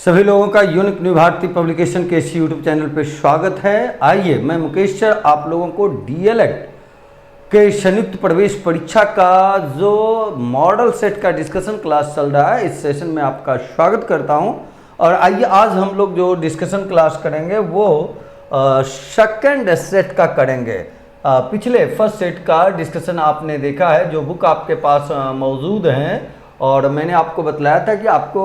सभी लोगों का यूनिक न्यू भारती पब्लिकेशन के इस यूट्यूब चैनल पर स्वागत है। आइए मैं मुकेश सर आप लोगों को डीएलएड के संयुक्त प्रवेश परीक्षा का जो मॉडल सेट का डिस्कशन क्लास चल रहा है, इस सेशन में आपका स्वागत करता हूं। और आइए आज हम लोग जो डिस्कशन क्लास करेंगे वो सेकंड सेट का करेंगे। पिछले फर्स्ट सेट का डिस्कशन आपने देखा है, जो बुक आपके पास मौजूद हैं, और मैंने आपको बतलाया था कि आपको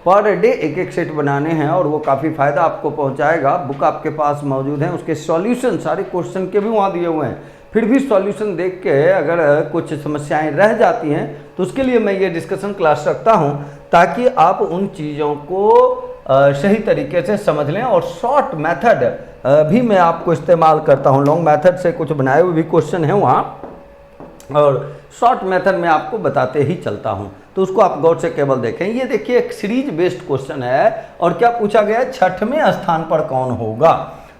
पर डे एक एक सेट बनाने हैं और वो काफ़ी फ़ायदा आपको पहुंचाएगा। बुक आपके पास मौजूद है, उसके सॉल्यूशन सारे क्वेश्चन के भी वहाँ दिए हुए हैं। फिर भी सॉल्यूशन देख के अगर कुछ समस्याएं रह जाती हैं तो उसके लिए मैं ये डिस्कशन क्लास रखता हूँ, ताकि आप उन चीज़ों को सही तरीके से समझ लें। और शॉर्ट मेथड भी मैं आपको इस्तेमाल करता हूँ। लॉन्ग मेथड से कुछ बनाए हुए भी क्वेश्चन हैं वहाँ, और शॉर्ट मेथड में आपको बताते ही चलता हूं, तो उसको आप गौर से केवल देखें। ये देखिए एक सीरीज बेस्ड क्वेश्चन है, और क्या पूछा गया है, छठवें स्थान पर कौन होगा।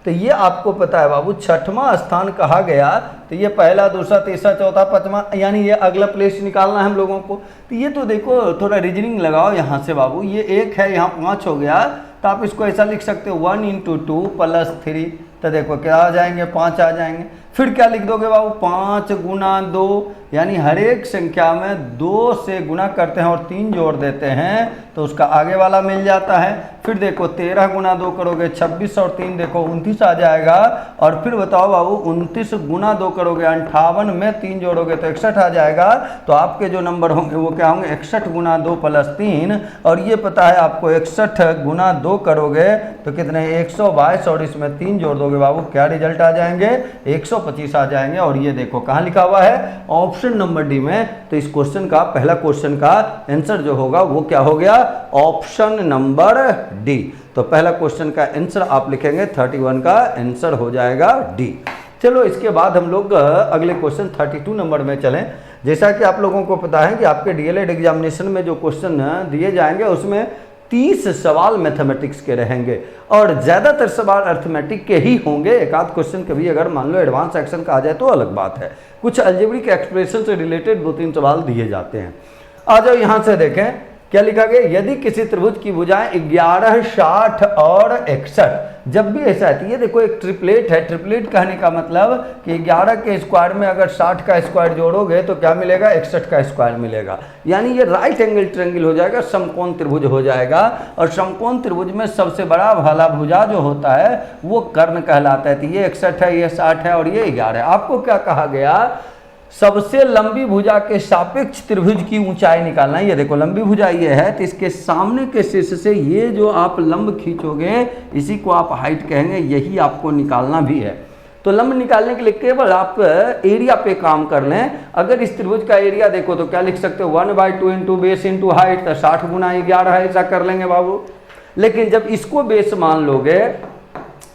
तो ये आपको पता है बाबू, छठवां स्थान कहा गया तो ये पहला, दूसरा, तीसरा, चौथा, पांचवा, यानी ये अगला प्लेस निकालना है हम लोगों को। तो ये तो देखो थोड़ा रीजनिंग लगाओ यहाँ से बाबू। ये एक है, यहाँ 5 हो गया, तो आप इसको ऐसा लिख सकते हो 1 × 2 + 3। तो देखो क्या आ जाएंगे, 5 आ जाएंगे। फिर क्या लिख दोगे बाबू, 5 × 2, यानी हर एक संख्या में 2 से गुना करते हैं और 3 जोड़ देते हैं तो उसका आगे वाला मिल जाता है। फिर देखो 13 × 2 करोगे 26, और 3 देखो 29 आ जाएगा। और फिर बताओ बाबू 29 × 2 करोगे 58 में 3 जोड़ोगे तो 61 आ जाएगा। तो आपके जो नंबर होंगे वो क्या होंगे, 61 × 2 + 3। और ये पता है आपको 61 × 2 करोगे तो कितने, 122, और इसमें 3 जोड़ दोगे बाबू, क्या रिजल्ट आ जाएंगे, 125 आ जाएंगे। और ये देखो कहाँ लिखा हुआ है, ऑप्शन नंबर डी में। तो इस क्वेश्चन का, पहला क्वेश्चन का आंसर जो होगा वो क्या हो गया, ऑप्शन नंबर डी। तो पहला क्वेश्चन का आंसर आप लिखेंगे 31 का आंसर हो जाएगा डी। चलो इसके बाद हम लोग अगले क्वेश्चन 32 नंबर में चलें। जैसा कि आप लोगों को पता है कि आपके डीएलएड एग्जामिनेशन में जो क्वेश्चन दिए जाएंगे उसमें 30 सवाल मैथमेटिक्स के रहेंगे, और ज़्यादातर सवाल अर्थमेटिक के ही होंगे। एक आध क्वेश्चन कभी अगर मान लो एडवांस सेक्शन का आ जाए तो अलग बात है। कुछ अलजेब्रिक एक्सप्रेशन से रिलेटेड 2-3 सवाल दिए जाते हैं। आ जाओ यहाँ से देखें क्या लिखा गया, यदि किसी त्रिभुज की भुजाएं 11, 60 और 61, जब भी ऐसा है, ये देखो एक ट्रिपलेट है। ट्रिपलेट कहने का मतलब कि 11 के स्क्वायर में अगर 60 का स्क्वायर जोड़ोगे तो क्या मिलेगा, 61 का स्क्वायर मिलेगा। यानी ये राइट एंगल ट्रायंगल हो जाएगा, समकोण त्रिभुज हो जाएगा। और समकोण त्रिभुज में सबसे बड़ा वाला भुजा जो होता है वो कर्ण कहलाता है। तो ये 61 है, ये 60 है और ये 11 है। आपको क्या कहा गया, सबसे लंबी भुजा के सापेक्ष त्रिभुज की ऊंचाई निकालना है। ये देखो लंबी भुजा ये है, तो इसके सामने के शीर्ष से ये जो आप लंब खींचोगे इसी को आप हाइट कहेंगे, यही आपको निकालना भी है। तो लंब निकालने के लिए केवल आप एरिया पे काम कर लें। अगर इस त्रिभुज का एरिया देखो तो क्या लिख सकते हो, 1/2 × बेस × हाइट, तो 60 × 11 है, ऐसा कर लेंगे बाबू। लेकिन जब इसको बेस मान लोगे,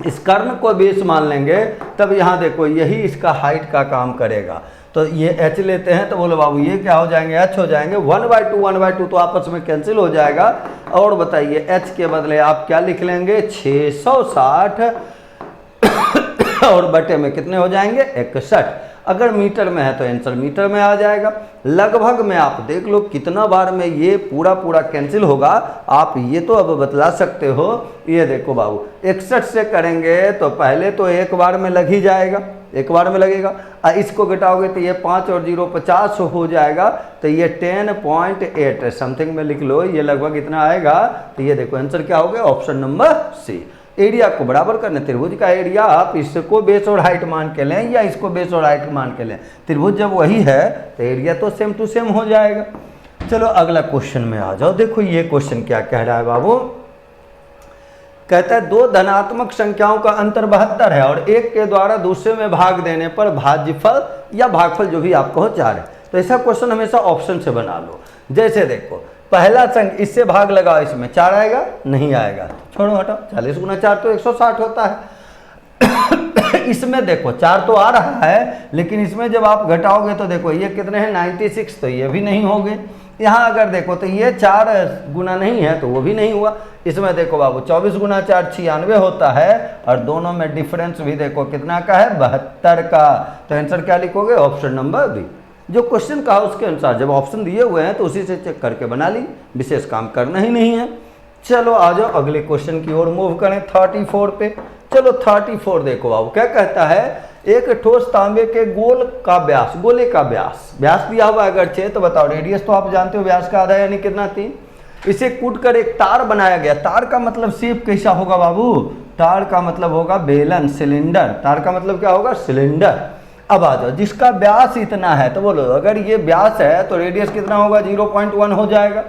इस कर्ण को बेस मान लेंगे, तब यहाँ देखो यही इसका हाइट का काम करेगा। तो ये h लेते हैं तो बोलो बाबू ये क्या हो जाएंगे, h हो जाएंगे। 1/2 तो आपस में कैंसिल हो जाएगा। और बताइए h के बदले आप क्या लिख लेंगे, 660, और बटे में कितने हो जाएंगे, 61। अगर मीटर में है तो आंसर मीटर में आ जाएगा। लगभग में आप देख लो कितना बार में ये पूरा कैंसिल होगा, आप ये तो अब बतला सकते हो। ये देखो बाबू 61 से करेंगे तो पहले तो एक बार में लग ही जाएगा, एक बार में लगेगा। इसको घटाओगे तो ये 5 और 0 50 हो जाएगा। तो ये 10.8 समथिंग में लिख लो, ये लगभग इतना आएगा। तो ये देखो आंसर क्या हो गया, ऑप्शन नंबर सी। एरिया को बराबर करने, त्रिभुज का एरिया आप इसको बेस और हाइट मान के लें या इसको बेस और हाइट मान के लें, त्रिभुज जब वही है तो एरिया तो सेम टू सेम हो जाएगा। चलो अगला क्वेश्चन में आ जाओ। देखो ये क्वेश्चन क्या कह रहा है बाबू, कहता है 2 धनात्मक संख्याओं का अंतर 72 है और एक के द्वारा दूसरे में भाग देने पर भाज्यफल या भागफल जो भी आपको हो 4 है। तो ऐसा क्वेश्चन हमेशा ऑप्शन से बना लो। जैसे देखो पहला संख्या, इससे भाग लगाओ, इसमें 4 आएगा, नहीं आएगा, छोड़ो हटाओ। 40 × 4 तो 160 होता है। इसमें देखो 4 तो आ रहा है, लेकिन इसमें जब आप घटाओगे तो देखो ये कितने हैं, 96, तो ये भी नहीं होंगे। यहाँ अगर देखो तो ये 4 गुना नहीं है तो वो भी नहीं हुआ। इसमें देखो बाबू 24 × 4 96 होता है, और दोनों में डिफरेंस भी देखो कितना का है, 72 का। तो आंसर क्या लिखोगे, ऑप्शन नंबर बी। जो क्वेश्चन कहा उसके अनुसार, जब ऑप्शन दिए हुए हैं तो उसी से चेक करके बना ली, विशेष काम करना ही नहीं है। चलो आ जाओ अगले क्वेश्चन की ओर मूव करें 34 पे। चलो 34 देखो बाबू क्या कहता है, एक ठोस तांबे के गोल का व्यास, गोले का व्यास, व्यास दिया हुआ अगर 6 तो बताओ रेडियस तो आप जानते हो व्यास का आधा यानी कितना 3। इसे कूट कर एक तार बनाया गया। तार का मतलब शेप कैसा होगा बाबू, तार का मतलब होगा बेलन, सिलेंडर। तार का मतलब क्या होगा, सिलेंडर। अब आ जाओ जिसका व्यास इतना है तो बोलो अगर ये व्यास है तो रेडियस कितना होगा, 0.1 हो जाएगा।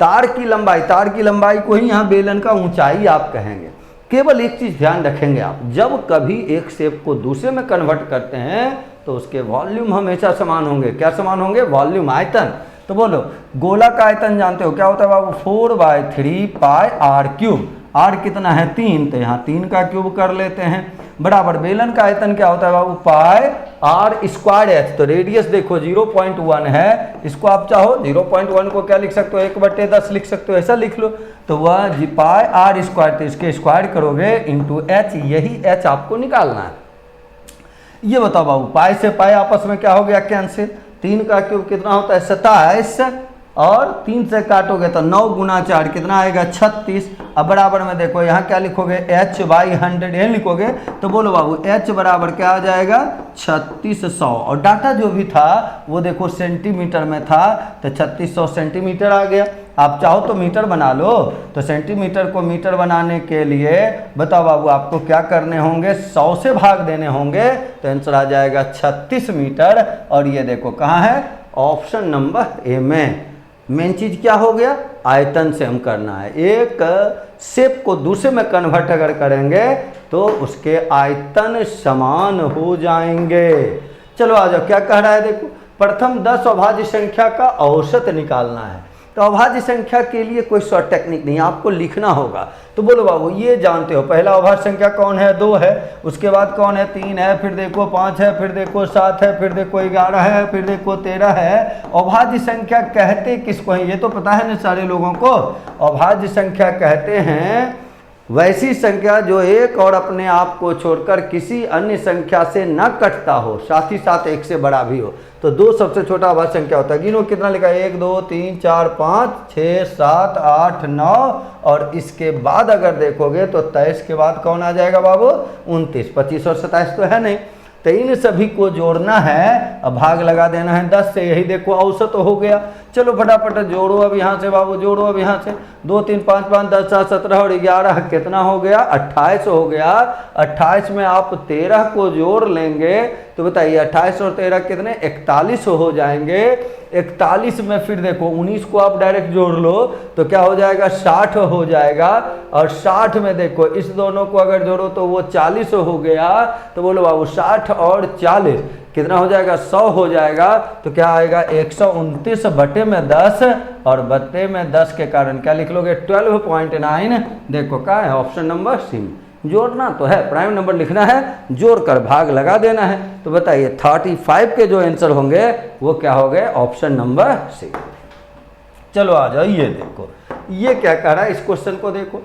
तार की लंबाई, तार की लंबाई को ही यहाँ बेलन का ऊंचाई आप कहेंगे। केवल एक चीज ध्यान रखेंगे आप, जब कभी एक शेप को दूसरे में कन्वर्ट करते हैं तो उसके वॉल्यूम हमेशा समान होंगे। क्या समान होंगे, वॉल्यूम, आयतन। तो बोलो गोला का आयतन जानते हो क्या होता है बाबू, 4/3 पाई आर क्यूब। आर कितना है 3, तो यहाँ 3 का क्यूब कर लेते हैं, बराबर बेलन का आयतन क्या होता है बाबू, पाई आर स्क्वायर एच। तो रेडियस देखो 0.1 है, इसको आप चाहो 0.1 को क्या लिख सकते हो, 1/10 लिख सकते हो, ऐसा लिख लो। तो वह जी पाई आर स्क्वायर, तो इसके स्क्वायर करोगे इंटू एच, यही एच आपको निकालना है। ये बताओ बाबू पाई से पाई आपस में क्या हो गया, कैंसिल। 3 का क्यूब कितना होता है 27, और 3 से काटोगे तो 9 गुना 4 कितना आएगा 36। अब बराबर में देखो यहाँ क्या लिखोगे, h/100 ये लिखोगे। तो बोलो बाबू h बराबर क्या आ जाएगा 3600, और डाटा जो भी था वो देखो सेंटीमीटर में था तो 3600 सेंटीमीटर आ गया। आप चाहो तो मीटर बना लो, तो सेंटीमीटर को मीटर बनाने के लिए बताओ बाबू आपको क्या करने होंगे, 100 से भाग देने होंगे, तो आंसर आ जाएगा 36 मीटर। और ये देखो कहाँ है, ऑप्शन नंबर ए में। मेन चीज क्या हो गया, आयतन से हम करना है। एक शेप को दूसरे में कन्वर्ट अगर करेंगे तो उसके आयतन समान हो जाएंगे। चलो आ जाओ क्या कह रहा है, देखो प्रथम 10 अभाज्य संख्या का औसत निकालना है। तो अभाज्य संख्या के लिए कोई शॉर्ट टेक्निक नहीं, आपको लिखना होगा। तो बोलो बाबू ये जानते हो पहला अभाज्य संख्या कौन है, 2 है, उसके बाद कौन है 3 है, फिर देखो 5 है, फिर देखो 7 है, फिर देखो 11 है, फिर देखो 13 है। अभाज्य संख्या कहते किसको हैं, ये तो पता है ना सारे लोगों को। अभाज्य संख्या कहते हैं वैसी संख्या जो एक और अपने आप को छोड़कर किसी अन्य संख्या से न कटता हो, साथ ही साथ 1 से बड़ा भी हो। तो 2 सबसे छोटा अभाज्य संख्या होता है। गिनो कितना लिखा है, 1 2 3 4 5 6 7 8 9, और इसके बाद अगर देखोगे तो 23 के बाद कौन आ जाएगा बाबू, 29, 25 और 27 तो है नहीं। तो इन सभी को जोड़ना है, अब भाग लगा देना है 10 से, यही देखो औसत हो गया। चलो फटाफट जोड़ो अब यहाँ से बाबू, जोड़ो अब यहाँ से, 2 3 5 5 10 7 17 और 11 कितना हो गया, 28 हो गया। 28 में आप 13 को जोड़ लेंगे तो बताइए 28 और 13 कितने, 41 हो जाएंगे। 41 में फिर देखो 19 को आप डायरेक्ट जोड़ लो तो क्या हो जाएगा, 60 हो जाएगा। और 60 में देखो इस दोनों को अगर जोड़ो तो वो 40 हो गया। तो बोलो बाबू 60 और 40 कितना हो जाएगा, 100 हो जाएगा। तो क्या आएगा 129 बटे में 10, और बटे में 10 के कारण क्या लिख लोगे 12.9। देखो क्या है, ऑप्शन नंबर सी। जोड़ना तो है, प्राइम नंबर लिखना है, जोड़कर भाग लगा देना है। तो बताइए 35 के जो आंसर होंगे वो क्या हो गए, ऑप्शन नंबर सी। चलो आ जाओ ये देखो ये क्या कह रहा है, इस क्वेश्चन को देखो।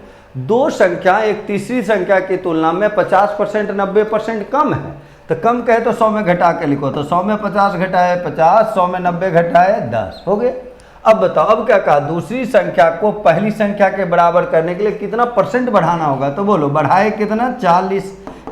2 संख्या एक तीसरी संख्या की तुलना में 50% 90% कम है। तो कम कहे तो 100 में घटा के लिखो, तो 100 में 50 घटाए 50, 100 में 90 घटाए 10 हो गए। अब बताओ अब क्या कहा, दूसरी संख्या को पहली संख्या के बराबर करने के लिए कितना परसेंट बढ़ाना होगा। तो बोलो बढ़ाए कितना, 40।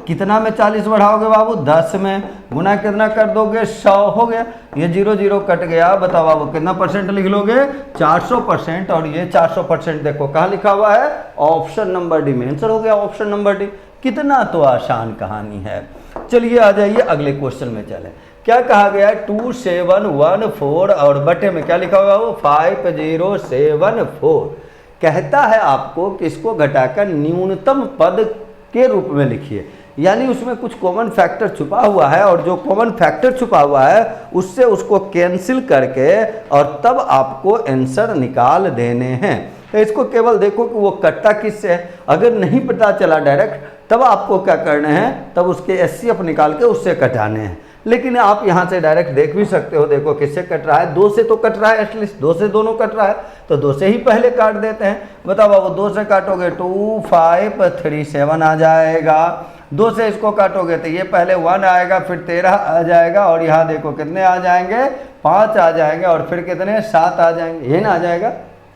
कितना में 40 बढ़ाओगे बाबू, 10 में, गुना कितना कर दोगे 100 हो गया। ये 0 0 कट गया, बताओ बाबू कितना परसेंट लिख लोगे, 400%। और ये 400% देखो कहाँ लिखा हुआ है, ऑप्शन नंबर डी में आंसर हो गया, ऑप्शन नंबर डी। कितना तो आसान कहानी है। चलिए आ जाइए अगले क्वेश्चन में चले। क्या कहा गया है, 2714 और बटे में क्या लिखा हुआ है, 5074 कहता है आपको कि इसको घटाकर न्यूनतम पद के रूप में लिखिए। यानी उसमें कुछ कॉमन फैक्टर छुपा हुआ है, और जो कॉमन फैक्टर छुपा हुआ है उससे उसको कैंसिल करके और तब आपको आंसर निकाल देने हैं। तो इसको केवल देखो कि वो कटता किससे है। अगर नहीं पता चला डायरेक्ट तब आपको क्या करने हैं, तब उसके एचसीएफ निकाल के उससे कटाने हैं। लेकिन आप यहाँ से डायरेक्ट देख भी सकते हो, देखो किससे कट रहा है, 2 से तो कट रहा है, एटलीस्ट 2 से दोनों कट रहा है, तो 2 से ही पहले काट देते हैं। बताओ बाबू 2 से काटोगे 2537 आ जाएगा। 2 से इसको काटोगे तो ये पहले 1 आएगा, फिर 13 आ जाएगा, और यहाँ देखो कितने आ जाएंगे, 5 आ जाएंगे, और फिर कितने 7 आ जाएंगे, ये ना आ जाएगा।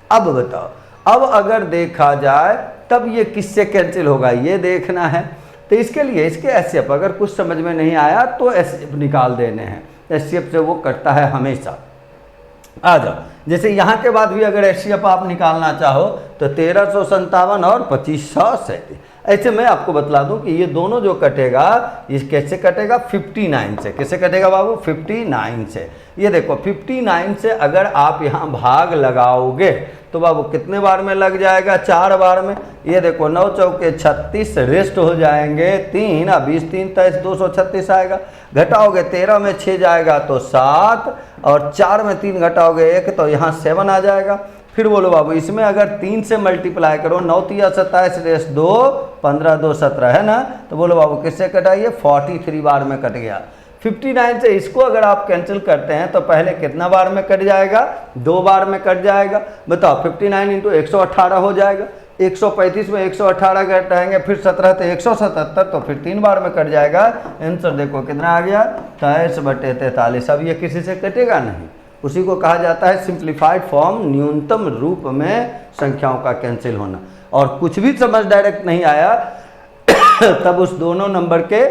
अब बताओ अब अगर देखा जाए तब ये किससे कैंसिल होगा ये देखना है। तो इसके लिए इसके एचसीएफ अगर कुछ समझ में नहीं आया तो एचसीएफ निकाल देने हैं, एचसीएफ से वो कटता है हमेशा। आ जाओ, जैसे यहाँ के बाद भी अगर एचसीएफ आप निकालना चाहो तो 1357 और 2537। ऐसे मैं आपको बतला दूं कि ये दोनों जो कटेगा ये कैसे कटेगा, 59 से। कैसे कटेगा बाबू, 59 से। ये देखो 59 से अगर आप यहाँ भाग लगाओगे तो बाबू कितने बार में लग जाएगा, 4 बार में। ये देखो 9 चौके 36, रेस्ट हो जाएंगे 3, 20 3 23 236 आएगा। घटाओगे 13 में 6 जाएगा तो 7, और 4 में 3 घटाओगे 1 तो यहाँ 7 आ जाएगा। फिर बोलो बाबू इसमें अगर 3 से मल्टीप्लाई करो, 9 3 27 रेस्ट 2, 15 2 17 है ना, तो बोलो बाबू किससे कटाइए, 43 बार में कट गया। 59 से इसको अगर आप कैंसिल करते हैं तो पहले कितना बार में कट जाएगा, 2 बार में कट जाएगा। बताओ 59 इंटू 118 हो जाएगा, 135 में 118 घटाएंगे फिर 17 तो 177, तो फिर 3 बार में कट जाएगा। आंसर देखो कितना आ गया, 23/43। अब ये किसी से कटेगा नहीं, उसी को कहा जाता है सिंप्लीफाइड फॉर्म, न्यूनतम रूप में संख्याओं का कैंसिल होना। और कुछ भी समझ डायरेक्ट नहीं आया तब उस दोनों नंबर के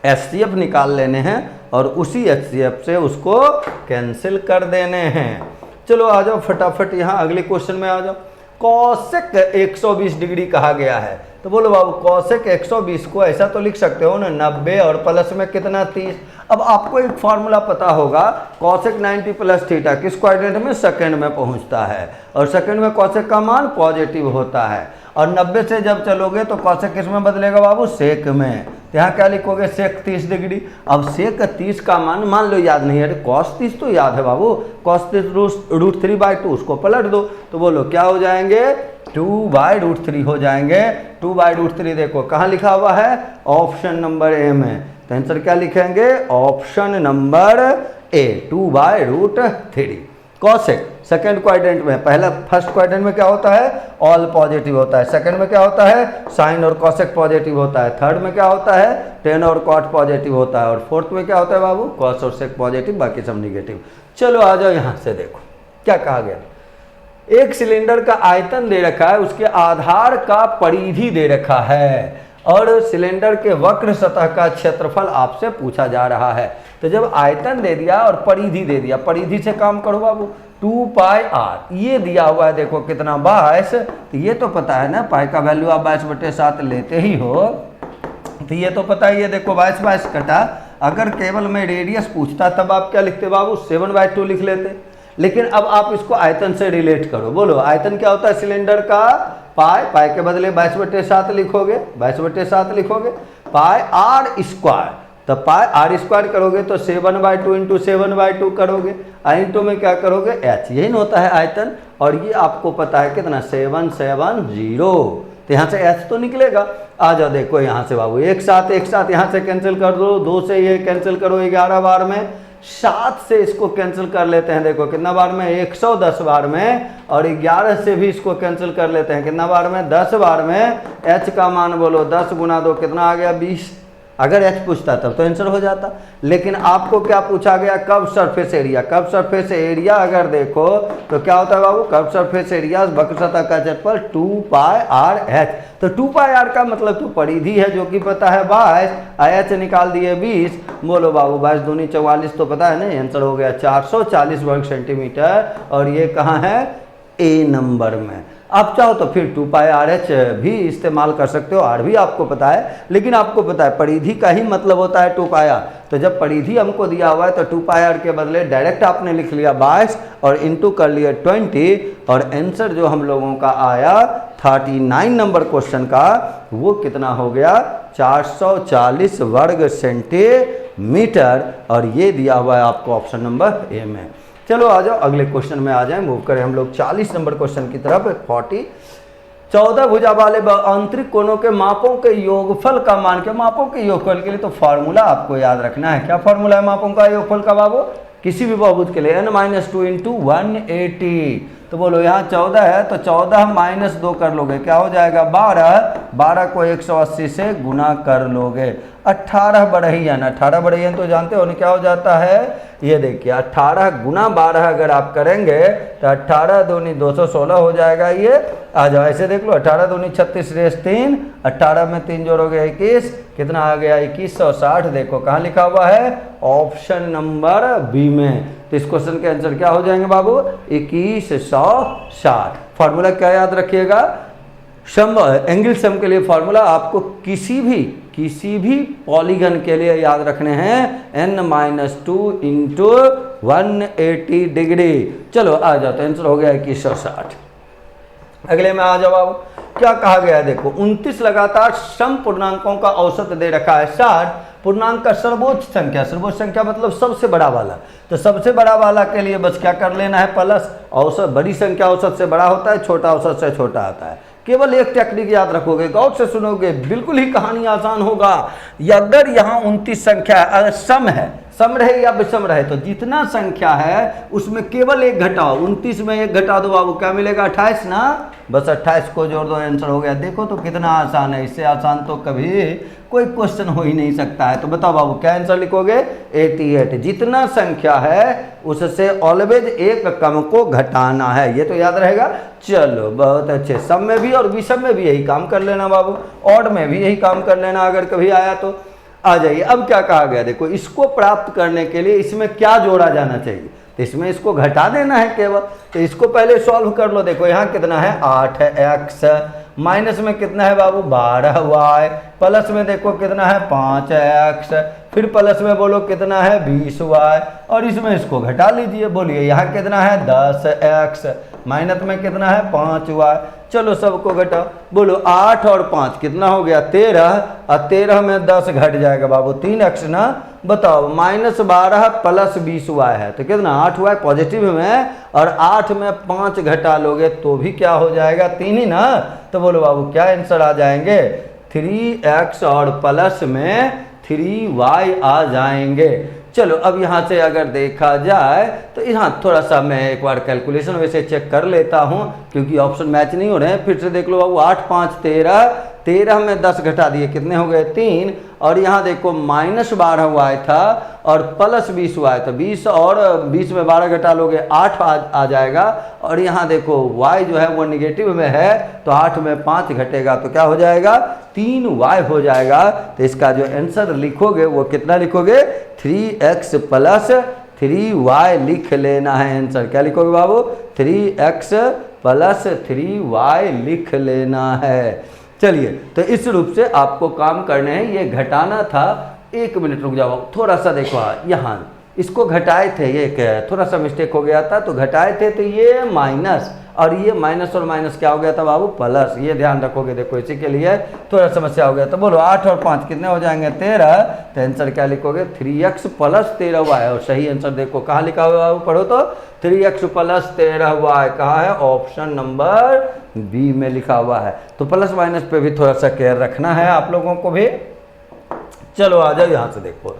एचसीएफ निकाल लेने हैं और उसी एचसीएफ से उसको कैंसिल कर देने हैं। चलो आ जाओ फटाफट यहाँ अगले क्वेश्चन में आ जाओ। कॉसेक 120 डिग्री कहा गया है, तो बोलो बाबू कॉसेक 120 को ऐसा तो लिख सकते हो ना, 90 और प्लस में कितना 30। अब आपको एक फॉर्मूला पता होगा, कॉसेक 90 प्लस थीटा किस क्वाड्रेंट में, सेकंड में पहुंचता है, और सेकंड में कॉसेक का मान पॉजिटिव होता है। और 90 से जब चलोगे तो कॉसेक किस में बदलेगा बाबू, सेक में। तो यहाँ क्या लिखोगे, सेक 30 डिग्री। अब सेक 30 का मान लो याद नहीं है, अरे कॉस 30 तो याद है बाबू, कॉस 30 √3/2, उसको पलट दो तो बोलो क्या हो जाएंगे, 2/√3 हो जाएंगे। 2/√3 देखो कहाँ लिखा हुआ है, ऑप्शन नंबर ए में। तो आंसर क्या लिखेंगे, option number A, 2/√3। Cosec second quadrant में, पहला फर्स्ट क्वाड्रेंट में क्या होता है, ऑल पॉजिटिव होता है। सेकंड में क्या होता है, साइन और कॉसेक पॉजिटिव होता है। थर्ड में क्या होता है, टेन और कॉट पॉजिटिव होता है। और फोर्थ में क्या होता है बाबू, कॉस और सेक पॉजिटिव, बाकी सब निगेटिव। चलो आ जाओ यहाँ से, देखो क्या कहा गया। एक सिलेंडर का आयतन दे रखा है, उसके आधार का परिधि दे रखा है, और सिलेंडर के वक्र सतह का क्षेत्रफल आपसे पूछा जा रहा है। तो जब आयतन दे दिया और परिधि दे दिया, परिधि से काम करो बाबू, 2πr ये दिया हुआ है, देखो कितना 22। तो ये तो पता है ना, पाई का वैल्यू आप 22/7 लेते ही हो, तो ये तो पता है। ये देखो 22 कटा, अगर केवल मैं रेडियस पूछता तब आप क्या लिखते बाबू, 7/2 लिख लेते। लेकिन अब आप इसको आयतन से रिलेट करो, बोलो आयतन क्या होता है सिलेंडर का, पाई के बदले 22/7 लिखोगे, 22/7 लिखोगे। पाई r स्क्वायर, तो पाई r स्क्वायर करोगे तो 7/2 इंटू 7/2 करोगे, इंटू में क्या करोगे h, यही होता है आयतन। और ये आपको पता है कितना, 770। तो यहाँ से h तो निकलेगा। आ जाओ देखो यहाँ से बाबू, एक साथ यहाँ से कैंसिल कर दो, 2 से ये कैंसिल करो 11 बार में, 7 से इसको कैंसिल कर लेते हैं, देखो कितना बार में, 110 बार में। और 11 से भी इसको कैंसिल कर लेते हैं, कितना बार में, 10 बार में। h का मान बोलो 10 गुना 2 कितना आ गया, 20। अगर h पूछता तब तो आंसर हो जाता, लेकिन आपको क्या पूछा गया, curve surface area. Curve surface area अगर देखो तो क्या होता है बाबू, कर्व सरफेस एरिया वक्र सतह का क्षेत्रफल 2πr/h। तो 2πr का मतलब तो परिधि है जो कि पता है 22, h निकाल दिए 20। बोलो बाबू 22 दूनी 44 तो पता है ना, आंसर हो गया 440 वर्ग सेंटीमीटर। और ये कहाँ है, ए नंबर में। आप चाहो तो फिर 2πrh भी इस्तेमाल कर सकते हो, आर भी आपको पता है, लेकिन आपको पता है परिधि का ही मतलब होता है 2πr। तो जब परिधि हमको दिया हुआ है तो 2πr के बदले डायरेक्ट आपने लिख लिया 22 और इंटू कर लिया 20। और आंसर जो हम लोगों का आया 39 नंबर क्वेश्चन का, वो कितना हो गया, 440 वर्ग सेंटीमीटर। और ये दिया हुआ है आपको ऑप्शन नंबर ए में। चलो आ जाओ अगले क्वेश्चन में आ जाए, मूव करें हम लोग 40 नंबर क्वेश्चन की तरफ। 14 भुजा वाले आंतरिक कोणों के मापों के योगफल का मान, के मापों के योगफल के लिए तो फार्मूला आपको याद रखना है। क्या फार्मूला है मापों का योगफल का बाबू, किसी भी बहुभुज के लिए n-2 इंटू 180। तो बोलो यहाँ 14 है तो 14 - 2 कर लोगे, क्या हो जाएगा 12। 12 को 180 से गुना कर लोगे। 18 बढ़इयन, 18 बढ़इयन तो जानते हो नहीं क्या हो जाता है, ये देखिए 18 गुना 12 अगर आप करेंगे तो 18 दूनी 216 हो जाएगा। ये आ जाओ ऐसे देख लो, 18 दूनी 36 रेस 3, 18 में 3 जोड़ोगे 21, कितना आ गया 2160। देखो कहाँ लिखा हुआ है, ऑप्शन नंबर बी में। तो इस क्वेश्चन के आंसर क्या हो जाएंगे बाबू, 2160। फॉर्मूला क्या याद रखिएगा, सम एंगल सम के लिए फॉर्मूला आपको किसी भी पॉलीगन के लिए याद रखने हैं, n-2 इंटू 180 डिग्री। चलो आ जाओ, तो आंसर हो गया 2160। अगले में आ जाओ बाबू, क्या कहा गया है, देखो 29 लगातार सम पूर्णांकों का औसत दे रखा है 60, पूर्णांक का सर्वोच्च संख्या मतलब सबसे बड़ा वाला, तो सबसे बड़ा वाला के लिए बस क्या कर लेना है, प्लस औसत, बड़ी संख्या औसत से बड़ा होता है, छोटा औसत से छोटा आता है। केवल एक टेक्निक याद रखोगे, गौर से सुनोगे, बिल्कुल ही कहानी आसान होगा। अगर यहाँ 29 संख्या अगर सम है, सम रहे या विषम रहे, तो जितना संख्या है उसमें केवल एक घटाओ, 29 में एक घटा दो बाबू, क्या मिलेगा 28 ना, बस 28 को जोड़ दो, आंसर हो गया। देखो तो कितना आसान है, इससे आसान तो कभी कोई क्वेश्चन हो ही नहीं सकता है। तो बताओ बाबू क्या आंसर लिखोगे, 88। जितना संख्या है उससे ऑलवेज एक कम को घटाना है, ये तो याद रहेगा। चलो बहुत अच्छे, सम में भी और विषम में भी यही काम कर लेना बाबू, ऑड में भी यही काम कर लेना अगर कभी आया तो। आ जाइए, अब क्या कहा गया, देखो इसको प्राप्त करने के लिए इसमें क्या जोड़ा जाना चाहिए, तो इसमें इसको घटा देना है केवल। तो इसको पहले सॉल्व कर लो। देखो यहाँ कितना है 8 है x, माइनस में कितना है बाबू 12y, प्लस में देखो कितना है 5x, फिर प्लस में बोलो कितना है 20y, और इसमें इसको घटा लीजिए। बोलिए यहाँ कितना है 10x, माइनस में कितना है 5y। चलो सबको घटाओ, बोलो 8 और 5 कितना हो गया 13, और 13 में 10 घट जाएगा बाबू 3x ना। बताओ -12 प्लस 20y है तो कितना 8y पॉजिटिव में, और 8 में 5 घटा लोगे तो भी क्या हो जाएगा 3 ही ना। तो बोलो बाबू क्या आंसर आ जाएंगे, 3x और प्लस में 3y आ जाएंगे। चलो अब यहाँ से अगर देखा जाए तो यहाँ थोड़ा सा मैं एक बार कैलकुलेशन वैसे चेक कर लेता हूँ, क्योंकि ऑप्शन मैच नहीं हो रहे हैं। फिर से देख लो बाबू, 8 5 13, 13 में 10 घटा दिए कितने हो गए 3, और यहाँ देखो -12y था और प्लस 20y, तो 20 और 20 में 12 घटा लोगे 8 आ जाएगा, और यहाँ देखो y जो है वो निगेटिव में है, तो 8 में 5 घटेगा तो क्या हो जाएगा 3y हो जाएगा। तो इसका जो आंसर लिखोगे वो कितना लिखोगे, 3x प्लस 3y लिख लेना है आंसर। क्या लिखोगे बाबू, 3x प्लस 3y लिख लेना है। चलिए तो इस रूप से आपको काम करने हैं, ये घटाना था। 1 मिनट रुक जाओ, थोड़ा सा देखो यहाँ इसको घटाए थे, ये थोड़ा सा मिस्टेक हो गया था, तो घटाए थे तो ये माइनस, और ये माइनस और माइनस क्या हो गया था बाबू प्लस, ये ध्यान रखोगे। देखो इसी के लिए थोड़ा समस्या हो गया। तो बोलो 8 और 5 कितने हो जाएंगे 13, तो आंसर क्या लिखोगे 3x प्लस 13y, और सही आंसर देखो कहाँ लिखा हुआ है, पढ़ो तो 3x प्लस 13y कहाँ है, ऑप्शन नंबर बी में लिखा हुआ है। तो प्लस माइनस पे भी थोड़ा सा केयर रखना है आप लोगों को भी। चलो आ जाओ यहाँ से देखो,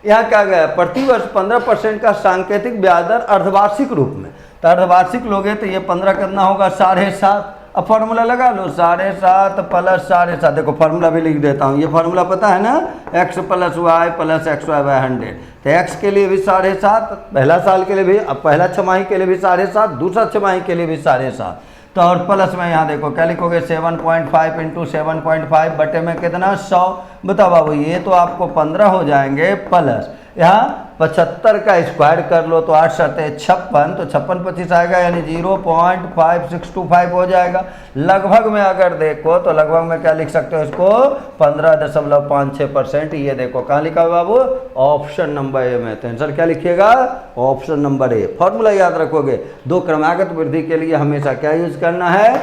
यहाँ क्या गया, प्रतिवर्ष 15% का सांकेतिक ब्याज दर अर्धवार्षिक रूप में, तो अर्धवार्षिक लोगे तो ये 15 कितना होगा 7.5। अब फॉर्मूला लगा लो, 7.5 प्लस 7.5, देखो फार्मूला भी लिख देता हूँ, ये फार्मूला पता है ना, x plus y plus XY by 100। तो x के लिए भी 7.5, पहला साल के लिए भी, अब पहला छमाही के लिए भी 7.5, दूसरा छमाही के लिए भी 7.5। तो और प्लस में यहाँ देखो क्या लिखोगे 7.5 इंटू 7.5 बटे में कितना 100। बताओ बाबू ये तो आपको 15 हो जाएंगे, प्लस यहाँ 75 का स्क्वायर कर लो तो 8 7 56, तो 56 25 आएगा, यानी 0.5625 हो जाएगा। लगभग में अगर देखो तो लगभग में क्या लिख सकते हो इसको 15.56%। ये देखो कहाँ लिखा हुआ बाबू, ऑप्शन नंबर ए में। तो आंसर क्या लिखिएगा, ऑप्शन नंबर ए। फॉर्मूला याद रखोगे, 2 क्रमागत वृद्धि के लिए हमेशा क्या यूज करना है,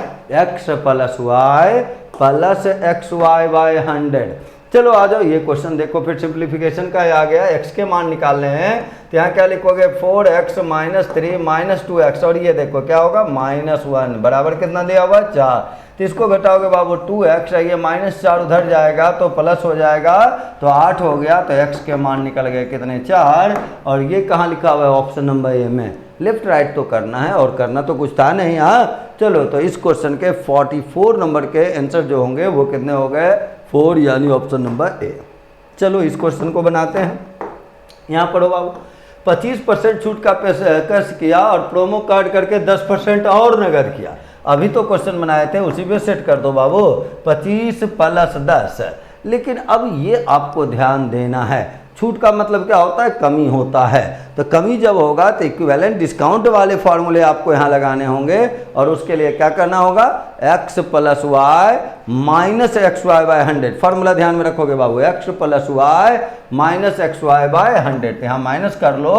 x plus y plus XY by 100। चलो आ जाओ ये क्वेश्चन देखो, फिर सिंप्लीफिकेशन का आ गया, x के मान निकालने हैं। तो यहाँ क्या लिखोगे 4x माइनस 3 माइनस 2x, और ये देखो क्या होगा -1 बराबर कितना दिया हुआ 4। तो इसको घटाओगे बाबू 2x, ये -4 उधर जाएगा तो प्लस हो जाएगा, तो 8 हो गया। तो x के मान निकल गए कितने 4, और ये कहाँ लिखा हुआ है ऑप्शन नंबर ए में। लेफ्ट राइट तो करना है, और करना तो कुछ था नहीं। हाँ चलो, तो इस क्वेश्चन के 44 नंबर के आंसर जो होंगे वो कितने हो गए 4, यानी ऑप्शन नंबर ए। चलो इस क्वेश्चन को बनाते हैं। यहाँ पढ़ो बाबू, 25% छूट का पेशकश किया और प्रोमो कार्ड करके 10% और नगद किया। अभी तो क्वेश्चन बनाए थे उसी पे सेट कर दो बाबू, 25 + 10। लेकिन अब ये आपको ध्यान देना है, छूट का मतलब क्या होता है, कमी होता है। तो कमी जब होगा तो इक्विवेलेंट डिस्काउंट वाले फॉर्मूले आपको यहाँ लगाने होंगे और उसके लिए क्या करना होगा, x + y - xy/100। फॉर्मूला ध्यान में रखोगे बाबू, x + y - xy/100। यहाँ माइनस कर लो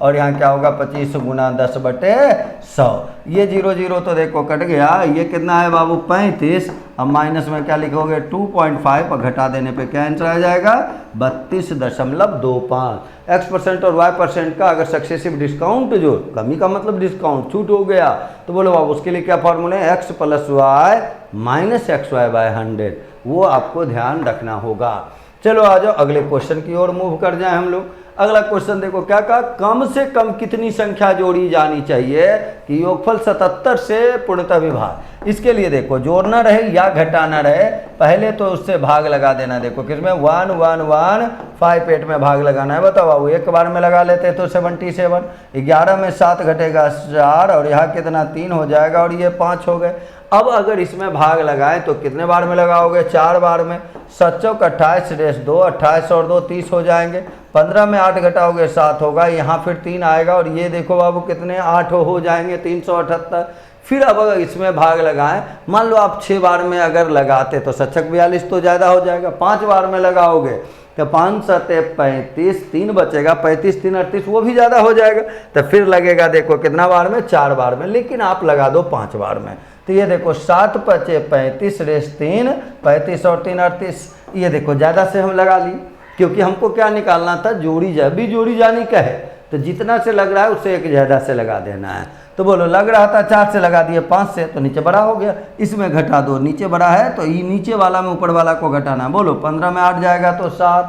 और यहाँ क्या होगा, 25 × 10/100। ये 0 0 तो देखो कट गया, ये कितना है बाबू, 35। अब माइनस में क्या लिखोगे, 2.5 और घटा देने पे क्या आंसर आ जाएगा, 32.25। x% और y% का अगर सक्सेसिव डिस्काउंट, जो कमी का मतलब डिस्काउंट, छूट हो गया, तो बोलो बाबू उसके लिए क्या फॉर्मूले है, x + y - xy/100। वो आपको ध्यान रखना होगा। चलो आ जाओ अगले क्वेश्चन की ओर मूव कर जाए हम लोग। अगला क्वेश्चन देखो क्या कहा, कम से कम कितनी संख्या जोड़ी जानी चाहिए कि योगफल 77 से पूर्णतः विभाग। इसके लिए देखो जोड़ना रहे या घटाना रहे, पहले तो उससे भाग लगा देना। देखो किसमें, 1 1 1 5 8 में भाग लगाना है। बताओ बाबू, एक बार में लगा लेते तो 77, 11 में 7 घटेगा 4 और यहाँ कितना 3 हो जाएगा और ये 5 हो गए। अब अगर इसमें भाग लगाएं तो कितने बार में लगाओगे, 4 बार में। 7 चौक 28 - 2, 28 और 2 30 हो जाएंगे। 15 में 8 घटाओगे 7 होगा, यहाँ फिर 3 आएगा और ये देखो बाबू कितने 8 हो जाएंगे, 378। फिर अब अगर इसमें भाग लगाएं, मान लो आप 6 बार में अगर लगाते तो 7 छक 42 तो ज़्यादा हो जाएगा। 5 बार में लगाओगे तो 5 7 35, 3 बचेगा, 35 3 38, वो भी ज़्यादा हो जाएगा। तो फिर लगेगा देखो कितना बार में, 4 बार में, लेकिन आप लगा दो 5 बार में। तो ये देखो 7 × 5 = 35 - 3 35 और 3 38। ये देखो ज़्यादा से हम लगा ली, क्योंकि हमको क्या निकालना था, जोड़ी भी जोड़ी जानी का है, तो जितना से लग रहा है उससे एक ज़्यादा से लगा देना है। तो बोलो लग रहा था 4 से लगा दिए 5 से, तो नीचे बड़ा हो गया, इसमें घटा दो, नीचे बड़ा है तो ये नीचे वाला में ऊपर वाला को घटाना है। बोलो 15 में 8 जाएगा तो 7,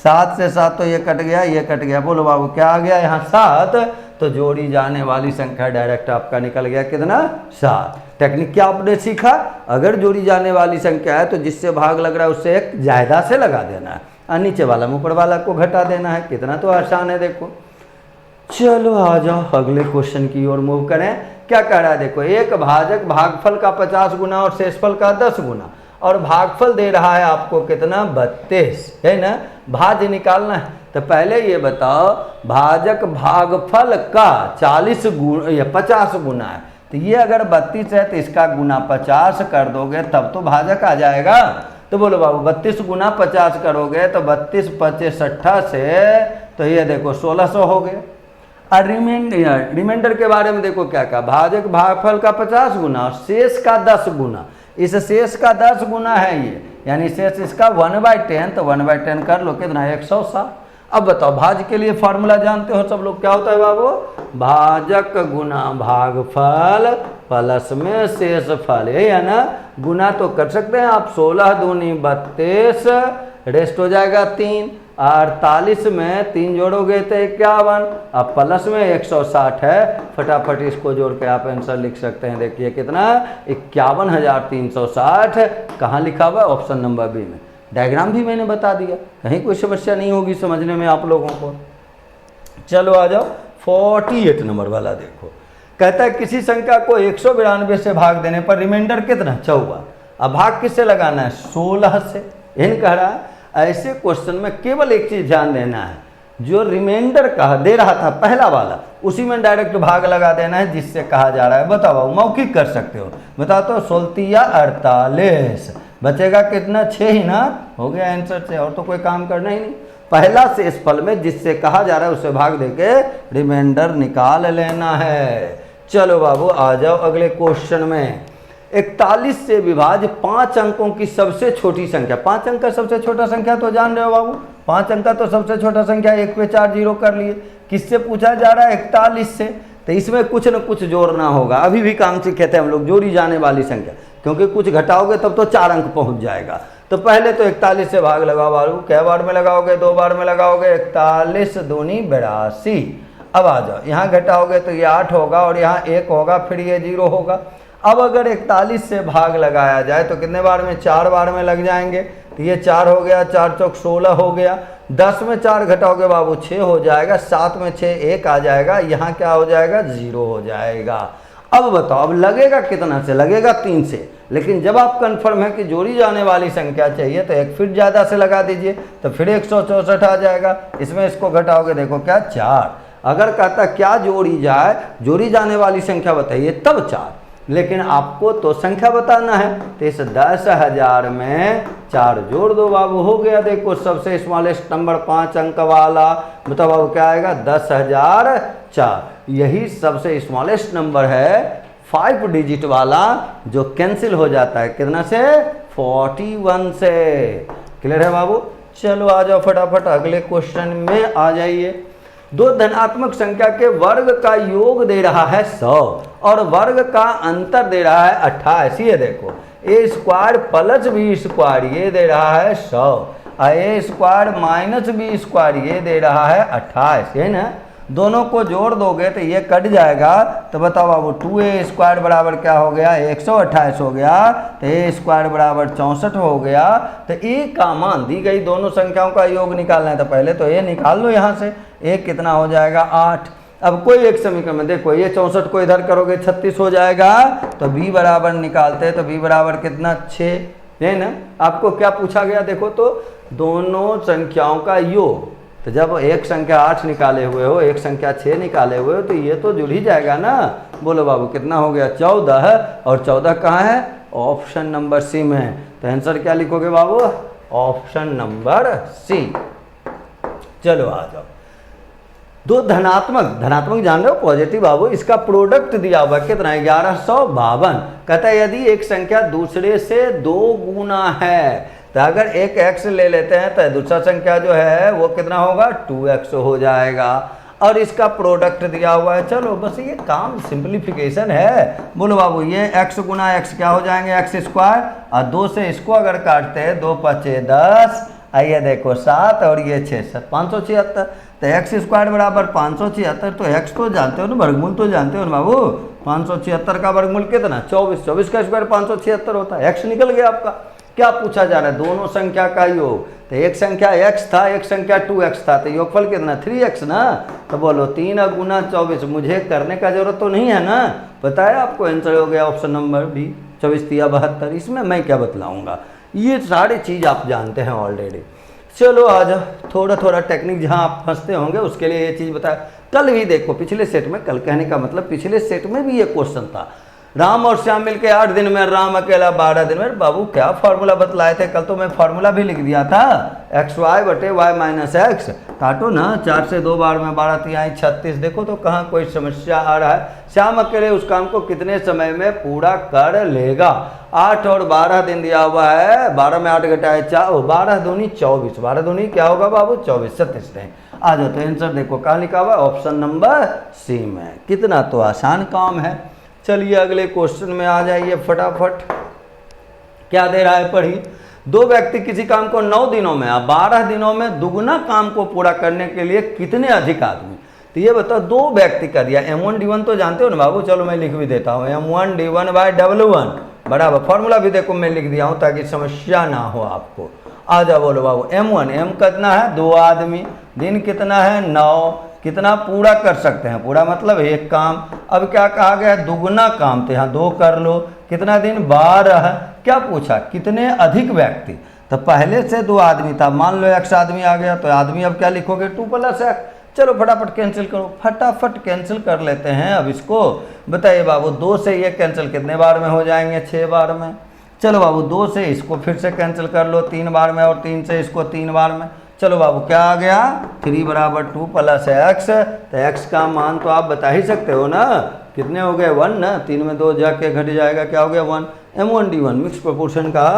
7 से 7 तो ये कट गया, ये कट गया। बोलो बाबू क्या आ गया यहाँ, 7। तो जोड़ी जाने वाली संख्या डायरेक्ट आपका निकल गया कितना, 7। टेक्निक क्या आपने सीखा, अगर जोड़ी जाने वाली संख्या है तो जिससे भाग लग रहा है उससे एक ज़्यादा से लगा देना है और नीचे वाला में ऊपर वाला को घटा देना है। कितना तो आसान है। देखो चलो आ जाओ अगले क्वेश्चन की ओर मूव करें। क्या कह रहा है, देखो एक भाजक भागफल का 50 गुना और शेषफल का 10 गुना और भागफल दे रहा है आपको कितना, 32 है ना। भाज्य निकालना है, तो पहले ये बताओ भाजक भागफल का 40 गुना या 50 गुना है, तो ये अगर 32 है तो इसका गुना 50 कर दोगे तब तो भाजक आ जाएगा। तो बोलो बाबू 32 गुना 50 करोगे तो 32 × 5 = 60 से, तो ये देखो 1600 हो गया। और रिमाइंडर के बारे में देखो क्या कहा, भाजक भागफल का 50 गुना और शेष का 10 गुना। इस शेष का 10 गुना है ये, यानी शेष इसका 1/10, तो 1/10 कर लो कितना, 160। अब बताओ भाज्य के लिए फॉर्मूला जानते हो सब लोग, क्या होता है बाबू, भाजक गुना भागफल प्लस में शेषफल, है ना। गुना तो कर सकते हैं आप, 16 दूनी 32, रेस्ट हो जाएगा 3, 48 में 3 जोड़ोगे तो 51, अब प्लस में 160 है। फटाफट इसको जोड़ के आप आंसर लिख सकते हैं। देखिए कितना, 51,360। कहाँ लिखा हुआ, ऑप्शन नंबर बी में। डायग्राम भी मैंने बता दिया, कहीं कोई समस्या नहीं होगी समझने में आप लोगों को। चलो आ जाओ 48 नंबर वाला देखो, कहता है किसी संख्या को 192 से भाग देने पर रिमाइंडर कितना, 14। अब भाग किससे लगाना है, 16 से। इन कह रहा है ऐसे क्वेश्चन में केवल एक चीज ध्यान देना है, जो रिमाइंडर कहा दे रहा था पहला वाला, उसी में डायरेक्ट भाग लगा देना है जिससे कहा जा रहा है। बताओ मौखिक कर सकते हो, बताओ तो 16 या 48 बचेगा कितना, 6 ही ना, हो गया आंसर से, और तो कोई काम करना ही नहीं। पहला शेषफल में जिससे कहा जा रहा है उससे भाग देके रिमाइंडर निकाल लेना है। चलो बाबू आ जाओ अगले क्वेश्चन में। 41 से विभाज्य 5 अंकों की सबसे छोटी संख्या, 5 अंक का सबसे छोटा संख्या तो जान रहे हो बाबू, 5 अंक का तो सबसे छोटा संख्या, 1 पे 4 जीरो कर लिए। किससे पूछा जा रहा है, 41 से, तो इसमें कुछ न कुछ जोड़ना होगा। अभी भी काम सीखे थे हम लोग, जोड़ी जाने वाली संख्या, क्योंकि कुछ घटाओगे तब तो 4 अंक पहुंच जाएगा। तो पहले तो 41 से भाग लगाओ बाबू, क्या बार में लगाओगे, 2 बार में लगाओगे, 41 दूनी 82। अब आ जाओ, यहाँ घटाओगे तो ये 8 होगा और यहाँ 1 होगा, फिर ये 0 होगा। अब अगर 41 से भाग लगाया जाए तो कितने बार में, 4 बार में लग जाएंगे, तो ये 4 हो गया, 4 चौक 16 हो गया। 10 में 4 घटाओगे बाबू 6 हो जाएगा, 7 में 6 1 आ जाएगा, यहाँ क्या हो जाएगा 0 हो जाएगा। अब बताओ अब लगेगा कितना से, लगेगा 3 से, लेकिन जब आप कंफर्म है कि जोड़ी जाने वाली संख्या चाहिए तो एक फिर ज़्यादा से लगा दीजिए, तो फिर 164 आ जाएगा। इसमें इसको घटाओगे देखो क्या 4। अगर कहता क्या जोड़ी जाए, जोड़ी जाने वाली संख्या बताइए तब 4, लेकिन आपको तो संख्या बताना है, तो इस 10,000 में 4 जोड़ दो बाबू, हो गया। देखो सबसे स्मॉलेस्ट नंबर 5 अंक वाला, बताओ बाबू क्या आएगा 10,004। यही सबसे स्मॉलेस्ट नंबर है 5 डिजिट वाला, जो कैंसिल हो जाता है कितना से 41 से। क्लियर है बाबू? चलो आ जाओ फटाफट अगले क्वेश्चन में आ जाइए। दो धनात्मक संख्या के वर्ग का योग दे रहा है 100 और वर्ग का अंतर दे रहा है 28। ये देखो ए स्क्वायर प्लस बी स्क्वायर ये दे रहा है 100, ए स्क्वायर माइनस बी स्क्वायर ये दे रहा है 28, है ना। दोनों को जोड़ दोगे तो ये कट जाएगा, तो बताओ बाबू 2a स्क्वायर बराबर क्या हो गया 128 हो गया, तो a स्क्वायर बराबर 64 हो गया। तो a का मान दी गई दोनों संख्याओं का योग निकालना है, तो पहले तो a निकाल लो यहाँ से, a कितना हो जाएगा 8। अब कोई एक समीकरण में देखो ये 64 को इधर करोगे 36 हो जाएगा, तो b बराबर निकालते हैं, तो b बराबर कितना 6, है ना। आपको क्या पूछा गया देखो, तो दोनों संख्याओं का योग, तो जब एक संख्या 8 निकाले हुए हो, एक संख्या 6 निकाले हुए हो, तो ये तो जुड़ ही जाएगा ना। बोलो बाबू कितना हो गया 14, और 14 कहाँ है ऑप्शन नंबर सी में है, तो आंसर क्या लिखोगे बाबू ऑप्शन नंबर सी। चलो आ जाओ। दो धनात्मक जान रहे हो पॉजिटिव बाबू, इसका प्रोडक्ट दिया हुआ कितना है 1152। कहता है यदि एक संख्या दूसरे से 2 गुना है, तो अगर एक x ले लेते हैं तो दूसरा संख्या जो है वो कितना होगा 2x हो जाएगा, और इसका प्रोडक्ट दिया हुआ है। चलो बस ये काम सिंप्लीफिकेशन है। बोलो बाबू ये x गुना x क्या हो जाएंगे x स्क्वायर, और 2 से इसको अगर काटते हैं 2 5 10, आइए देखो 7 और ये 6 576, तो x स्क्वायर बराबर 576। तो x तो जानते हो ना, वर्गमूल तो जानते हो ना बाबू, 576 का वर्गमूल कितना 24, 24 का स्क्वायर 576 होता है। x निकल गया आपका। क्या पूछा जा रहा है दोनों संख्या का योग, तो एक संख्या x था, एक संख्या 2x था, तो योगफल कितना 3x ना। तो बोलो 3 गुना 24, मुझे करने का जरूरत तो नहीं है ना, बताया आपको आंसर हो गया ऑप्शन नंबर बी 24 3 72। इसमें मैं क्या बतलाऊंगा, ये सारी चीज़ आप जानते हैं ऑलरेडी। चलो आज थोड़ा थोड़ा टेक्निक जहाँ आप फंसते होंगे उसके लिए ये चीज़ बताया। कल भी देखो पिछले सेट में, कल कहने का मतलब पिछले सेट में भी ये क्वेश्चन था, राम और श्याम मिलके 8 दिन में, राम अकेला 12 दिन में। बाबू क्या फार्मूला बतलाए थे कल, तो मैं फार्मूला भी लिख दिया था xy बटे y माइनस एक्स। काटो ना 4 से 2 बार में 12 3 36। देखो तो कहाँ कोई समस्या आ रहा है। श्याम अकेले उस काम को कितने समय में पूरा कर लेगा। 8 और 12 दिन दिया हुआ है, 12 में 8 घटाए 4, 12 दूनी 24, 12 दूनी क्या होगा बाबू 24, 37 दिन आ जाओ। तो आंसर देखो कहाँ लिखा हुआ है ऑप्शन नंबर सी में। कितना तो आसान काम है। चलिए अगले क्वेश्चन में आ जाइए फटाफट। क्या दे रहा है पढ़िए। दो व्यक्ति किसी काम को 9 दिनों में या 12 दिनों में दुगना काम को पूरा करने के लिए कितने अधिक आदमी। तो ये बताओ दो व्यक्ति का दिया, M1 D1 तो जानते हो ना बाबू, चलो मैं लिख भी देता हूँ M1 D1 बाय W1 बराबर, फॉर्मूला भी देखो मैं लिख दिया हूँ ताकि समस्या ना हो आपको। आ जाओ बोलो बाबू M1, M कितना है 2 आदमी, दिन कितना है 9, कितना पूरा कर सकते हैं, पूरा मतलब एक काम। अब क्या कहा गया दुगना काम, तो यहाँ 2 कर लो, कितना दिन 12। क्या पूछा कितने अधिक व्यक्ति, तो पहले से 2 आदमी था, मान लो x आदमी आ गया, तो आदमी अब क्या लिखोगे 2 + x। चलो फटाफट कैंसिल करो, फटाफट कैंसिल कर लेते हैं। अब इसको बताइए बाबू 2 से ये कैंसिल कितने बार में हो जाएंगे 6 बार में। चलो बाबू 2 से इसको फिर से कैंसिल कर लो 3 बार में, और 3 से इसको 3 बार में। चलो बाबू क्या आ गया 3 बराबर 2 + x। तो x का मान तो आप बता ही सकते हो ना, कितने हो गए 1 ना, 3 में 2 जाके घट जाएगा, क्या हो गया 1। M1 D1 मिक्स प्रोपोर्शन का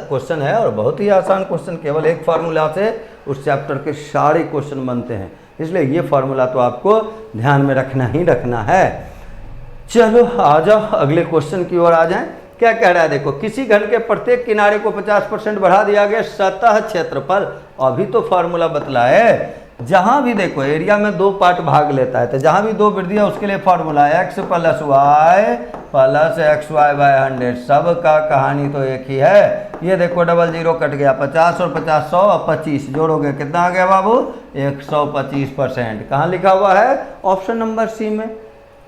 क्वेश्चन है और बहुत ही आसान क्वेश्चन, केवल एक फार्मूला से उस चैप्टर के सारे क्वेश्चन बनते हैं, इसलिए ये फार्मूला तो आपको ध्यान में रखना ही रखना है। चलो आ जाओ अगले क्वेश्चन की ओर आ जाएं। क्या कह रहा है देखो, किसी घन के प्रत्येक किनारे को 50% बढ़ा दिया गया सतह क्षेत्रफल। अभी तो फार्मूला बतलाए जहाँ भी देखो एरिया में दो पार्ट भाग लेता है, तो जहाँ भी दो वृद्धि है उसके लिए फॉर्मूला है x + y + xy/100। सब का कहानी तो एक ही है। ये देखो डबल जीरो कट गया, 50 और 50 100 और 25 जोड़ोगे कितना आ गया बाबू 125%। कहाँ लिखा हुआ है ऑप्शन नंबर सी में,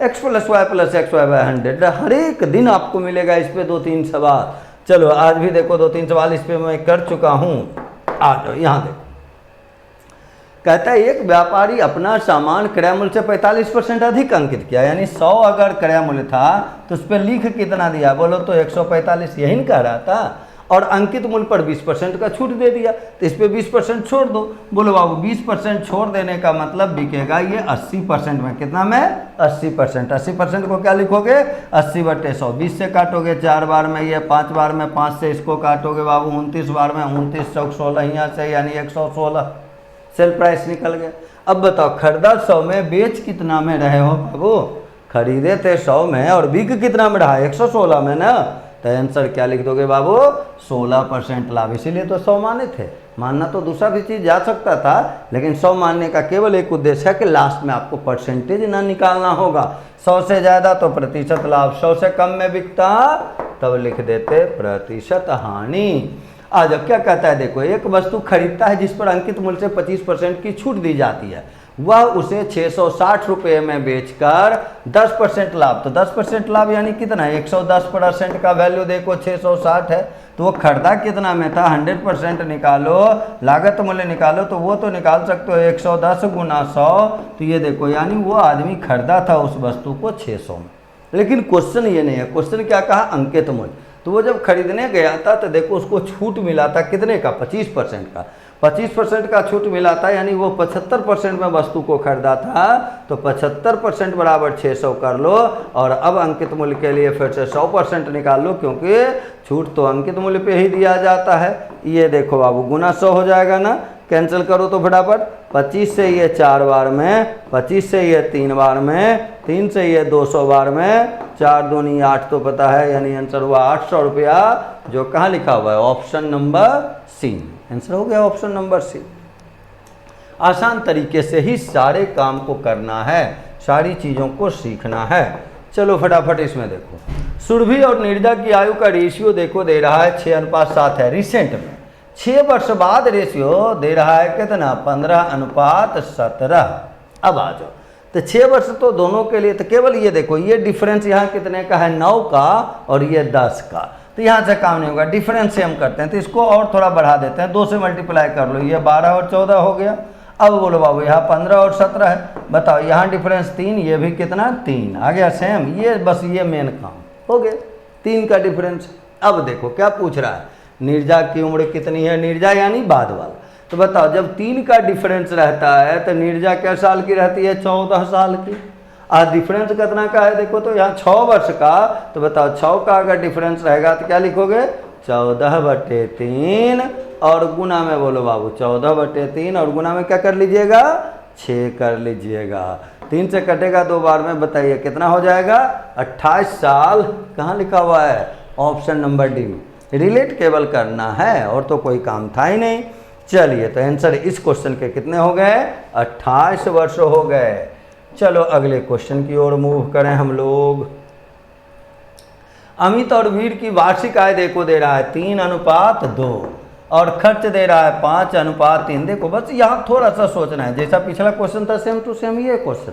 x + y + xy/100। हर एक दिन आपको मिलेगा इस पे 2-3 सवाल। चलो आज भी देखो 2-3 सवाल इस पे मैं कर चुका हूँ। आ जाओ यहाँ देखो, कहता है एक व्यापारी अपना सामान क्रय मूल्य से 45% अधिक अंकित किया, यानी 100 अगर क्रय मूल्य था तो उस पर लिख कितना दिया बोलो तो 145, यही नहीं कह रहा था। और अंकित मूल्य पर 20% का छूट दे दिया, तो इस पर 20% छोड़ दो। बोलो बाबू 20% छोड़ देने का मतलब बिकेगा ये 80% में। कितना में 80%। 80% को क्या लिखोगे 80/100। 20 से काटोगे 4 बार में, ये 5 बार में 5 से इसको काटोगे बाबू 29 बार में, 29 चौक 16 यहाँ से यानी 116 सेल प्राइस निकल गया। अब बताओ खरीदा 100 में, बेच कितना में रहे हो बाबू, खरीदे थे 100 में और बिक कितना में रहा 116 में ना, तो आंसर क्या लिख दोगे बाबू 16% लाभ। इसीलिए तो 100 माने थे, मानना तो दूसरा भी चीज़ जा सकता था, लेकिन 100 मानने का केवल एक उद्देश्य है कि लास्ट में आपको परसेंटेज ना निकालना होगा। 100 से ज़्यादा तो प्रतिशत लाभ, 100 से कम में बिकता तब लिख देते प्रतिशत हानि। आज क्या कहता है देखो, एक वस्तु खरीदता है जिस पर अंकित मूल्य से 25% की छूट दी जाती है, वह उसे 660 रुपये में बेचकर 10% लाभ, तो 10% लाभ यानी कितना है 110% का वैल्यू देखो 660 है, तो वो खरीदा कितना में था 100% निकालो, लागत मूल्य निकालो, तो वो तो निकाल सकते हो 110 × 100, तो ये देखो यानी वो आदमी खरीदा था उस वस्तु को 600 में। लेकिन क्वेश्चन ये नहीं है, क्वेश्चन क्या कहा अंकित मूल्य, तो वो जब खरीदने गया था तो देखो उसको छूट मिला था कितने का 25% का, 25% का छूट मिला था, यानी वो 75% में वस्तु को खरीदा था, तो 75% बराबर 600 कर लो और अब अंकित मूल्य के लिए फिर से 100% निकाल लो, क्योंकि छूट तो अंकित मूल्य पे ही दिया जाता है। ये देखो बाबू गुना 100 हो जाएगा ना, कैंसिल करो तो फटाफट, 25 से ये 4 बार में, 25 से ये 3 बार में, 3 से ये 200 बार में, 4 दूनी 8 तो पता है, यानी आंसर हुआ 800 रुपया, जो कहाँ लिखा हुआ है ऑप्शन नंबर सी। आंसर हो गया ऑप्शन नंबर सी। आसान तरीके से ही सारे काम को करना है, सारी चीज़ों को सीखना है। चलो फटाफट इसमें देखो, सुरभि और नीरजा की आयु का रेशियो देखो दे रहा है 6:7 है, रिसेंट में 6 वर्ष बाद रेशियो दे रहा है कितना 15:17। अब आ जाओ, तो 6 वर्ष तो दोनों के लिए, तो केवल ये देखो ये डिफरेंस यहाँ कितने का है 9 का और ये 10 का, तो यहाँ से काम नहीं होगा, डिफरेंस से हम करते हैं, तो इसको और थोड़ा बढ़ा देते हैं, 2 से मल्टीप्लाई कर लो, ये 12 और 14 हो गया। अब बोलो बाबू यहाँ 15 और 17 है, बताओ यहाँ डिफरेंस 3, ये भी कितना 3 आ गया सेम, ये बस ये मेन काम हो गया 3 का डिफरेंस। अब देखो क्या पूछ रहा है, नीरजा की उम्र कितनी है, नीरजा यानी बाद वाला, तो बताओ जब 3 का डिफरेंस रहता है तो नीरजा क्या साल की रहती है 14 साल की। आज डिफरेंस कितना का है देखो, तो यहाँ 6 वर्ष का, तो बताओ 6 का अगर डिफरेंस रहेगा तो क्या लिखोगे 14/3 और गुना में बोलो बाबू 14/3 और गुना में क्या कर लीजिएगा 6 कर लीजिएगा, 3 से कटेगा 2 बार में, बताइए कितना हो जाएगा 28 साल। कहाँ लिखा हुआ है ऑप्शन नंबर डी में, रिलेट केवल करना है और तो कोई काम था ही नहीं। चलिए तो आंसर इस क्वेश्चन के कितने हो गए 28 वर्ष हो गए। चलो अगले क्वेश्चन की ओर मूव करें हम लोग। अमित और वीर की वार्षिक आय देखो दे रहा है 3:2 और खर्च दे रहा है 5:3। देखो बस यहाँ थोड़ा सा सोचना है, जैसा पिछला क्वेश्चन था सेम टू सेम ये क्वेश्चन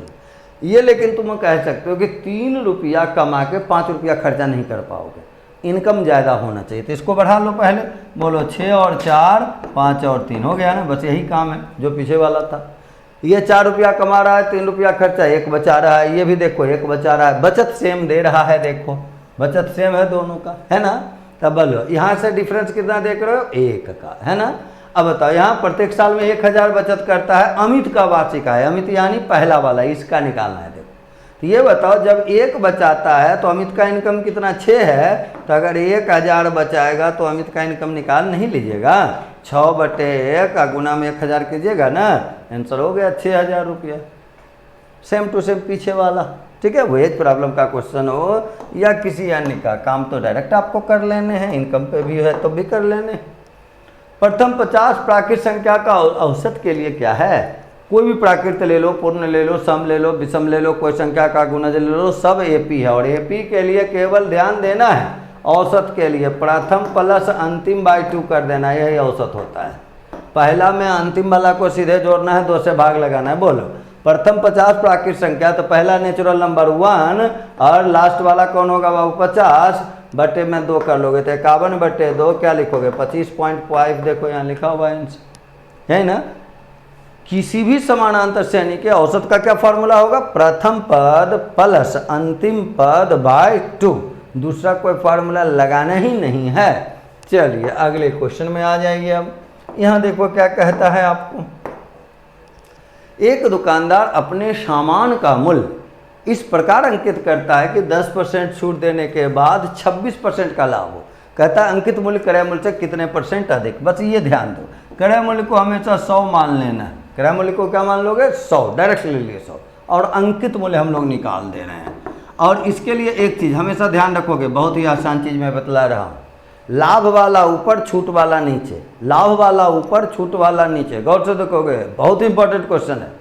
ये, लेकिन तुम कह सकते हो कि 3 रुपया कमा के 5 रुपया खर्चा नहीं कर पाओगे, इनकम ज़्यादा होना चाहिए, तो इसको बढ़ा लो पहले, बोलो 6 और 4 5 और 3 हो गया ना, बस यही काम है जो पीछे वाला था। ये 4 रुपया कमा रहा है, 3 रुपया खर्चा, 1 बचा रहा है, ये भी देखो 1 बचा रहा है, बचत सेम दे रहा है, देखो बचत सेम है दोनों का, है ना। तब बोलो यहाँ से डिफरेंस कितना देख रहे हो 1 का, है ना। अब बताओ यहाँ प्रत्येक साल में 1000 बचत करता है, अमित का वार्षिक आय, अमित यानी पहला वाला, इसका निकालना है। देखो तो ये बताओ जब 1 बचाता है तो अमित का इनकम कितना 6 है, तो अगर 1000 बचाएगा तो अमित का इनकम निकाल नहीं लीजिएगा, 6/1 गुना में 1000 कीजिएगा ना, आंसर हो गया 6000 रुपया, सेम टू सेम पीछे वाला। ठीक है, वेज प्रॉब्लम का क्वेश्चन हो या किसी अन्य का, काम तो डायरेक्ट आपको कर लेने हैं, इनकम पे भी है तो भी कर लेने। प्रथम 50 प्राकृत संख्या का औसत के लिए क्या है, कोई भी प्राकृत ले लो, पूर्ण ले लो, सम ले लो, विषम ले लो, कोई संख्या का गुणज ले लो, सब एपी है। और एपी के लिए केवल ध्यान देना है औसत के लिए प्रथम प्लस अंतिम बाई 2 कर देना, यही औसत होता है। पहला में अंतिम वाला को सीधे जोड़ना है, 2 से भाग लगाना है। बोलो प्रथम 50 प्राकृत संख्या, तो पहला नेचुरल नंबर 1 और लास्ट वाला कौन होगा बाबू 50 बटे में 2 कर लोगे तो 51 बटे 2 क्या लिखोगे 25.5। देखो यहाँ लिखा हुआ है ना। किसी भी समानांतर श्रेणी के औसत का क्या फॉर्मूला होगा, प्रथम पद प्लस अंतिम पद बाय 2, दूसरा कोई फार्मूला लगाना ही नहीं है। चलिए अगले क्वेश्चन में आ जाइए। अब यहाँ देखो क्या कहता है आपको, एक दुकानदार अपने सामान का मूल्य इस प्रकार अंकित करता है कि 10% छूट देने के बाद 26% का लाभ हो। कहता है अंकित मूल्य क्रय मूल्य से कितने % अधिक। बस ये ध्यान दो, क्रय मूल्य को हमेशा 100 मान लेना है। क्रय मूल्य को क्या मान लोगे 100, डायरेक्ट ले लिए 100, और अंकित मूल्य हम लोग निकाल दे रहे हैं। और इसके लिए एक चीज़ हमेशा ध्यान रखोगे, बहुत ही आसान चीज़ मैं बतला रहा हूँ, लाभ वाला ऊपर छूट वाला नीचे, लाभ वाला ऊपर छूट वाला नीचे। गौर से देखोगे, बहुत इंपॉर्टेंट क्वेश्चन है।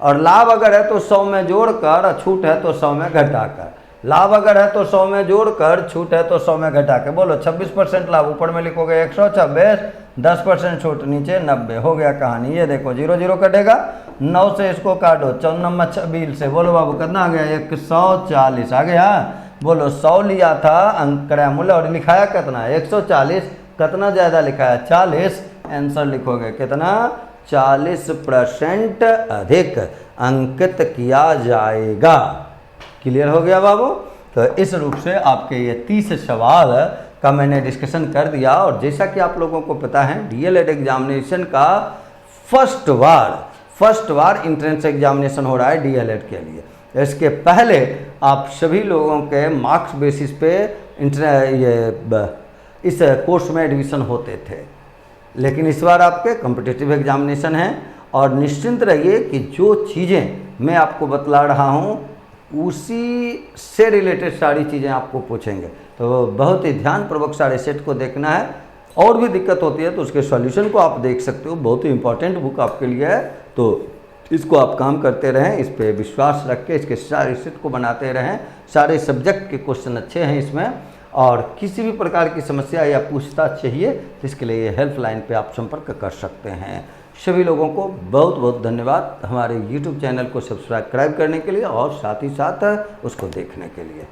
और लाभ अगर है तो 100 में जोड़कर, छूट है तो 100 में घटाकर। लाभ अगर है तो 100 में जोड़कर, छूट है तो 100 में घटाकर। बोलो 26% लाभ ऊपर में लिखोगे 126, 10% छूट नीचे 90, हो गया कहानी। ये देखो 0 0 कटेगा, 9 से इसको काटो, 54 26 से, बोलो बाबू कितना आ गया 140 आ गया। बोलो 100 लिया था अंक क्रय मूल्य और लिखाया कितना 140, कितना ज़्यादा लिखाया 40, आंसर लिखोगे कितना 40% अधिक अंकित किया जाएगा। क्लियर हो गया बाबू। तो इस रूप से आपके ये 30 सवाल का मैंने डिस्कशन कर दिया। और जैसा कि आप लोगों को पता है डीएलएड एग्जामिनेशन का फर्स्ट बार एंट्रेंस एग्जामिनेशन हो रहा है डीएलएड के लिए। इसके पहले आप सभी लोगों के मार्क्स बेसिस पे इस कोर्स में एडमिशन होते थे, लेकिन इस बार आपके कॉम्पिटिटिव एग्जामिनेशन है। और निश्चिंत रहिए कि जो चीज़ें मैं आपको बतला रहा हूँ उसी से रिलेटेड सारी चीज़ें आपको पूछेंगे, तो बहुत ही ध्यानपूर्वक सारे सेट को देखना है। और भी दिक्कत होती है तो उसके सॉल्यूशन को आप देख सकते हो, बहुत ही इंपॉर्टेंट बुक आपके लिए है। तो इसको आप काम करते रहें, इस पे विश्वास रख के इसके सारे सेट को बनाते रहें। सारे सब्जेक्ट के क्वेश्चन अच्छे हैं इसमें। और किसी भी प्रकार की समस्या या पूछताछ चाहिए तो इसके लिए हेल्पलाइन पे आप संपर्क कर सकते हैं। सभी लोगों को बहुत बहुत धन्यवाद हमारे YouTube चैनल को सब्सक्राइब करने के लिए और साथ ही साथ उसको देखने के लिए।